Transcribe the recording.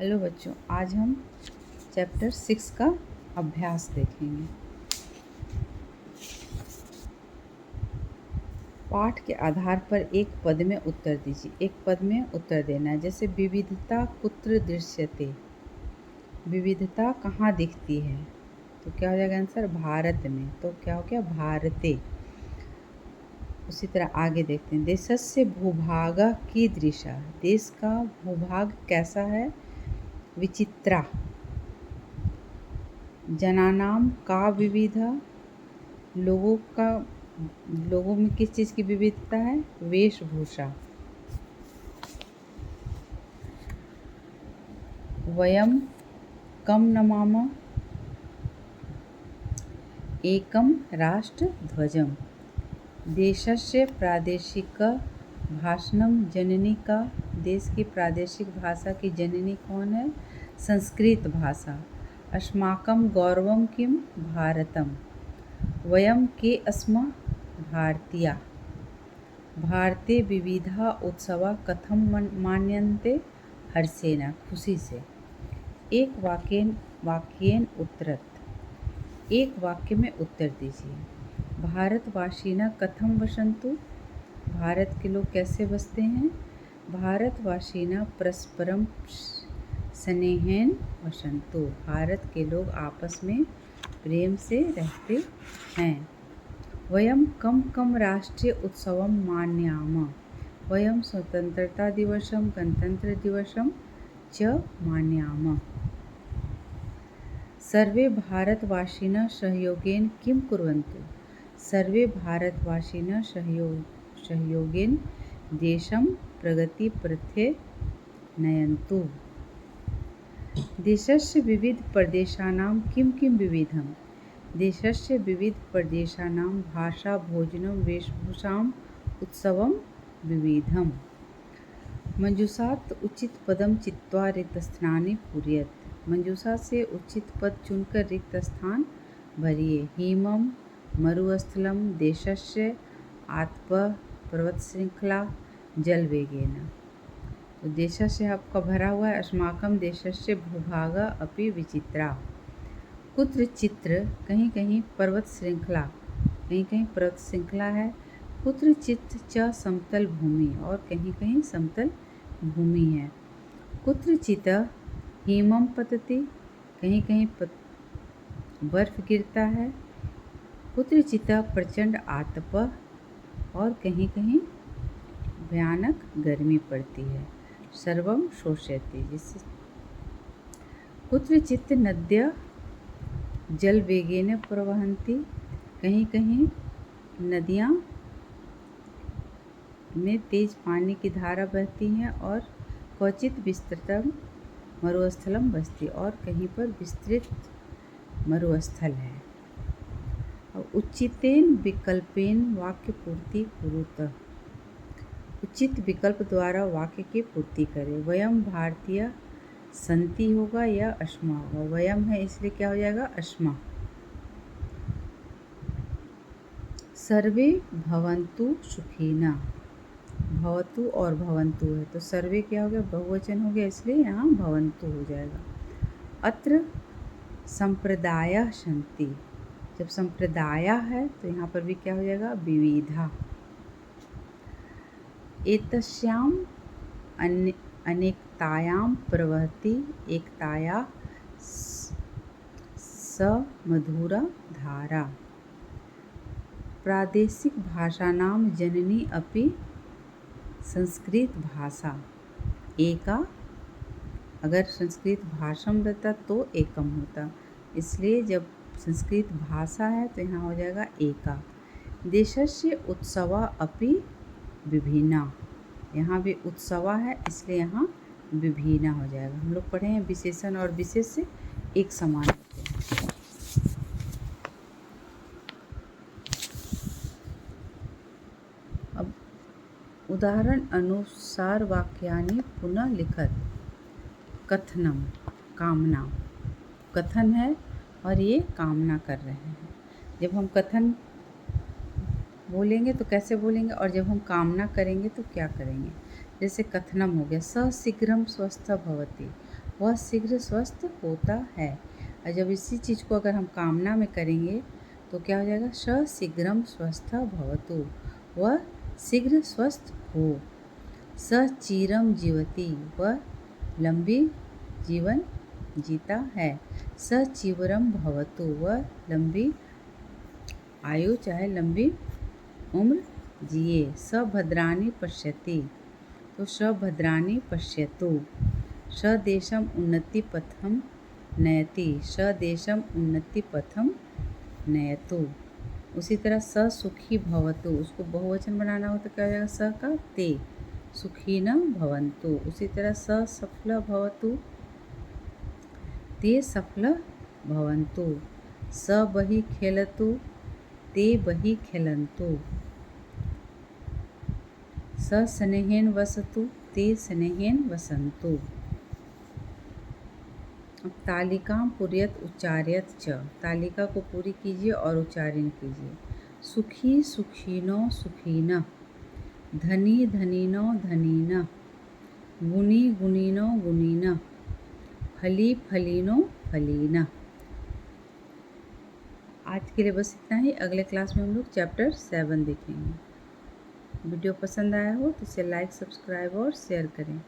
Hello बच्चों, आज हम चैप्टर 6 का अभ्यास देखेंगे। पाठ के आधार पर एक पद में उत्तर दीजिए। एक पद में उत्तर देना है। जैसे विविधता कुत्र दृश्यते, विविधता कहाँ दिखती है? तो क्या हो जाएगा आंसर? भारत में। तो क्या हो गया? भारते। उसी तरह आगे देखते हैं। देशस्य भूभाग कीदृशः, देश का भूभाग कैसा है? विचित्रा। जनानाम का विविधा, लोगों में किस चीज़ की विविधता है? वेशभूषा। वयम कम नमामः, एकम राष्ट्र ध्वजम। देशस्य प्रादेशिक भाषणम जननी का, देश की प्रादेशिक भाषा की जननी कौन है? संस्कृत भाषा। अस्माकं गौरवं किम? भारतम। वयम के अस्म भारतीया। भारते विविधा उत्सवा कथम मान्यन्ते? हर्षेण, खुशी से। एक वाक्येन उत्तरत, एक वाक्य में उत्तर दीजिए। भारतवासिना कथम वसन्तु, भारत के लोग कैसे बसते हैं? भारतवासिना परस्परम स्नेहेन वसन्तु, भारत के लोग आपस में प्रेम से रहते हैं। वयम कम कम राष्ट्रीय उत्सवम मानयामः, वयम स्वतंत्रता दिवसम गणतंत्र दिवसम च मानयामः। सर्वे भारतवासिनः सहयोगेन किं कुर्वन्तु, सर्वे भारतवासिनः सहयोगेन देशं प्रगति पथे नयन्तु। देशस्य विविध प्रदेशानां किं किं विविधम्, देशस्य विविध प्रदेशानां भाषा भोजनं वेशभूषाम् उत्सवं विविधम्। मंजूषात् उचित पदम चित्वा रिक्त स्थानानि पूरयेत्, मंजूषा से उचित पद चुनकर रिक्त स्थान भरिए। हिमम मरुस्थलम देशस्य आत्प पर्वत श्रृंखला जलवेगेन। तो देशस्य आपका भरा हुआ है। अस्माकं देशस्य भूभाग अपि विचित्रा। कुत्र चित्र, कहीं कहीं पर्वत श्रृंखला, कहीं कहीं पर्वत श्रृंखला है। कुत्र चित्र च समतल भूमि, और कहीं कहीं समतल भूमि है। कुत्रचित हिमम पतति, कहीं कहीं बर्फ गिरता है। कुत्रचित प्रचंड आतप, और कहीं कहीं भयानक गर्मी पड़ती है। सर्वम शोषयति, जिससे कुत्रचित नद्य जल वेगेन प्रवहन्ति, कहीं कहीं नदियाँ में तेज पानी की धारा बहती हैं। और क्वचित विस्तृतम मरुस्थलम बस्ती, और कहीं पर विस्तृत मरुस्थल है। और उचितेन विकल्पेन वाक्य पूर्ति कुरुत, उचित विकल्प द्वारा वाक्य की पूर्ति करें। वयम भारतीय संति होगा या अस्मा होगा? वयम है इसलिए क्या हो जाएगा? अस्मा। सर्वे भवन्तु सुखिना, भवतु और भवन्तु है, तो सर्वे क्या हो गया? बहुवचन हो गया, इसलिए यहाँ भवन्तु हो जाएगा। अत्र संप्रदायः सन्ति, जब संप्रदाय है तो यहाँ पर भी क्या हो जाएगा? विविधा। एतस्यां अनेकतायां प्रवहति एकताया समधुरा धारा। प्रादेशिक भाषाणां जननी अपि संस्कृत भाषा एका, अगर संस्कृत भाषा में रहता तो एकम होता, इसलिए जब संस्कृत भाषा है तो यहाँ हो जाएगा एका। देशस्य उत्सवा अपि विभिन्ना, यहाँ भी उत्सवा है इसलिए यहाँ विभिन्ना हो जाएगा। हम लोग पढ़े हैं विशेषण और विशेष से एक समान होते हैं। अब उदाहरण अनुसार वाक्यानि पुनः लिखत। कथनम, कामना, कथन है और ये कामना कर रहे हैं। जब हम कथन बोलेंगे तो कैसे बोलेंगे, और जब हम कामना करेंगे तो क्या करेंगे? जैसे कथनम हो गया, स शीघ्रम स्वस्थ भवति, वह शीघ्र स्वस्थ होता है। और जब इसी चीज़ को अगर हम कामना में करेंगे तो क्या हो जाएगा, स शीघ्रम स्वस्थ भवतु, वह शीघ्र स्वस्थ हो। स चिरम जीवति, वह लंबी जीवन जीता है। स चिवरम भवतु, वह लंबी आयु चाहे लंबी उम्र जिए। स भद्राणि पश्यति, तो स भद्राणि पश्यतु। स देशम उन्नति पथम नयति, स देशम उन्नति पथम नयतु। उसी तरह स सुखी भवतु, उसको बहुवचन बनाना हो तो क्या हो जाएगा, स का ते, सुखी न भवन्तु। उसी तरह स सफल भवतु, ते सफल भवन्तु। स बहि खेलतु, ते बहि खेलन्तु। स स्नेहेन वसतु, ते स्नेहेन वसन्तु। अब तालिकां पुर्यत उच्चार्यत च, तालिका को पूरी कीजिए और उच्चारण कीजिए। सुखी सुखिनो सुखिनः, धनी धनिनो धनिनः, गुणी गुणिनो गुणिनः, फली फलिनो फलिनः। आज के लिए बस इतना ही। अगले क्लास में हम लोग चैप्टर 7 देखेंगे। वीडियो पसंद आया हो तो इसे लाइक, सब्सक्राइब और शेयर करें।